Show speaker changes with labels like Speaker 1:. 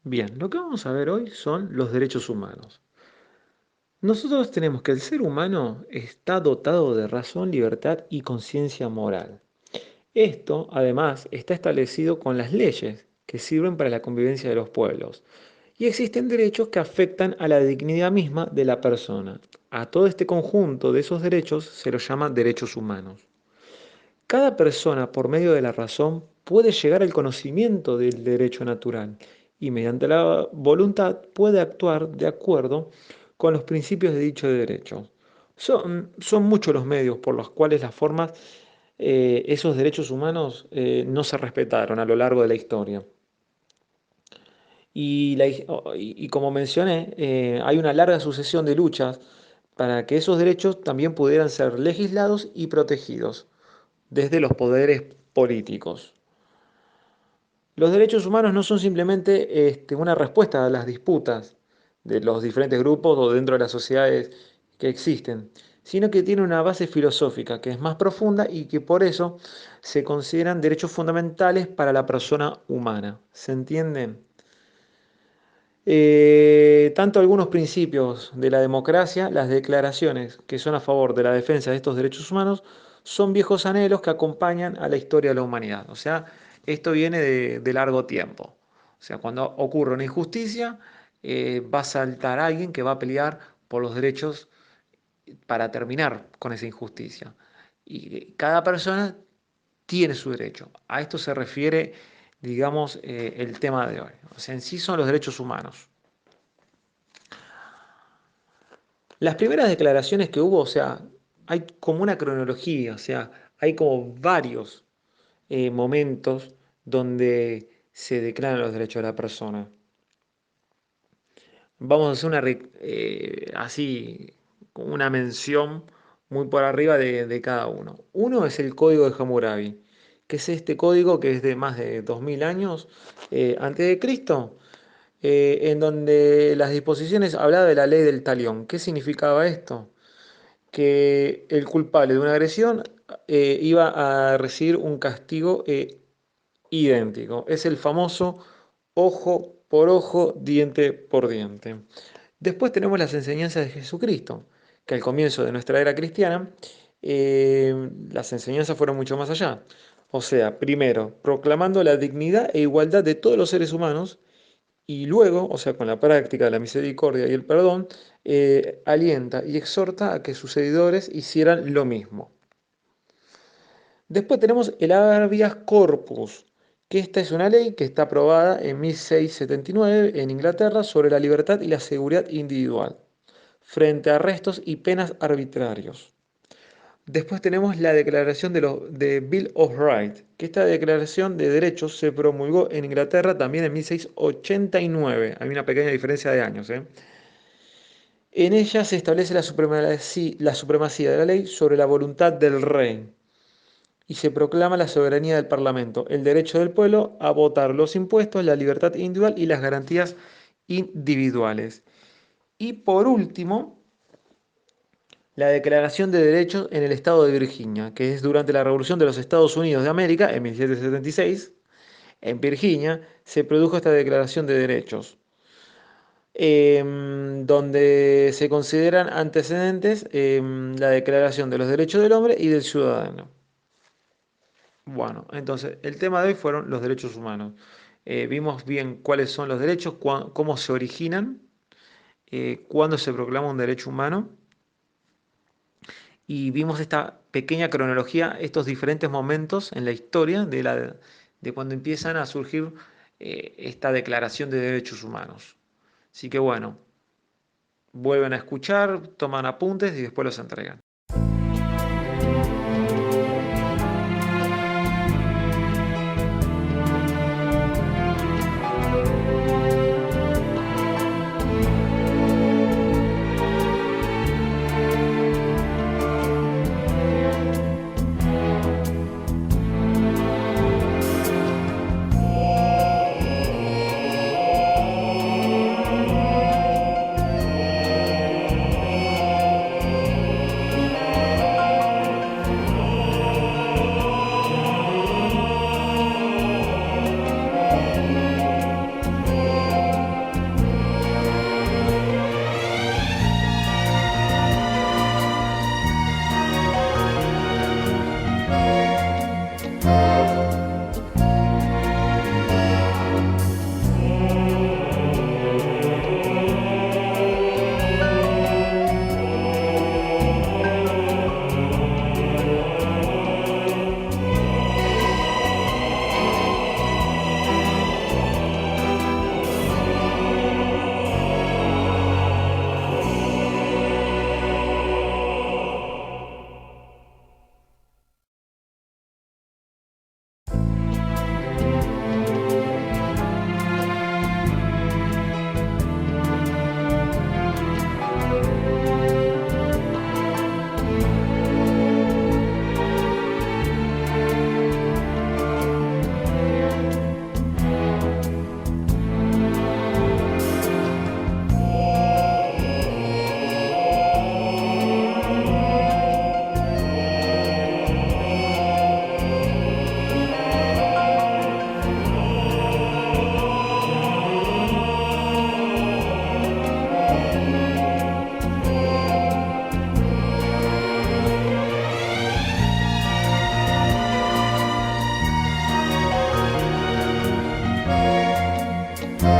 Speaker 1: Bien, lo que vamos a ver hoy son los derechos humanos. Nosotros tenemos que el ser humano está dotado de razón, libertad y conciencia moral. Esto, además, está establecido con las leyes que sirven para la convivencia de los pueblos. Y existen derechos que afectan a la dignidad misma de la persona. A todo este conjunto de esos derechos se los llama derechos humanos. Cada persona, por medio de la razón, puede llegar al conocimiento del derecho natural y mediante la voluntad puede actuar de acuerdo con los principios de dicho derecho. Son muchos los medios por los cuales las formas, esos derechos humanos no se respetaron a lo largo de la historia. Y como mencioné, hay una larga sucesión de luchas para que esos derechos también pudieran ser legislados y protegidos desde los poderes políticos. Los derechos humanos no son simplemente una respuesta a las disputas de los diferentes grupos o dentro de las sociedades que existen, sino que tiene una base filosófica que es más profunda y que por eso se consideran derechos fundamentales para la persona humana. ¿Se entiende? Tanto algunos principios de la democracia, las declaraciones que son a favor de la defensa de estos derechos humanos, son viejos anhelos que acompañan a la historia de la humanidad. O sea, esto viene de largo tiempo. O sea, cuando ocurre una injusticia, va a saltar alguien que va a pelear por los derechos para terminar con esa injusticia. Y cada persona tiene su derecho. A esto se refiere, digamos, el tema de hoy. O sea, en sí son los derechos humanos. Las primeras declaraciones que hubo, o sea, hay como una cronología, o sea, hay como varios momentos donde se declaran los derechos de la persona. Vamos a hacer así, como una mención muy por arriba de cada uno. Uno es el Código de Hammurabi, que es este código que es de más de 2000 años antes de Cristo, en donde las disposiciones hablaban de la ley del talión. ¿Qué significaba esto? Que el culpable de una agresión iba a recibir un castigo idéntico. Es el famoso ojo por ojo, diente por diente. Después tenemos las enseñanzas de Jesucristo, que al comienzo de nuestra era cristiana, las enseñanzas fueron mucho más allá. O sea, primero, proclamando la dignidad e igualdad de todos los seres humanos y luego, o sea, con la práctica de la misericordia y el perdón, alienta y exhorta a que sus seguidores hicieran lo mismo. Después tenemos el Habeas Corpus, que esta es una ley que está aprobada en 1679 en Inglaterra sobre la libertad y la seguridad individual, frente a arrestos y penas arbitrarios. Después tenemos la declaración de Bill of Rights, que esta declaración de derechos se promulgó en Inglaterra también en 1689. Hay una pequeña diferencia de años, ¿eh? En ella se establece la supremacía de la ley sobre la voluntad del rey y se proclama la soberanía del Parlamento, el derecho del pueblo a votar los impuestos, la libertad individual y las garantías individuales. Y por último, la Declaración de Derechos en el Estado de Virginia, que es durante la Revolución de los Estados Unidos de América, en 1776, en Virginia, se produjo esta Declaración de Derechos, donde se consideran antecedentes la Declaración de los Derechos del Hombre y del Ciudadano. Bueno, entonces el tema de hoy fueron los derechos humanos. Vimos bien cuáles son los derechos, cómo se originan, cuándo se proclama un derecho humano y vimos esta pequeña cronología, estos diferentes momentos en la historia de cuando empiezan a surgir esta declaración de derechos humanos. Así que bueno, vuelven a escuchar, toman apuntes y después los entregan.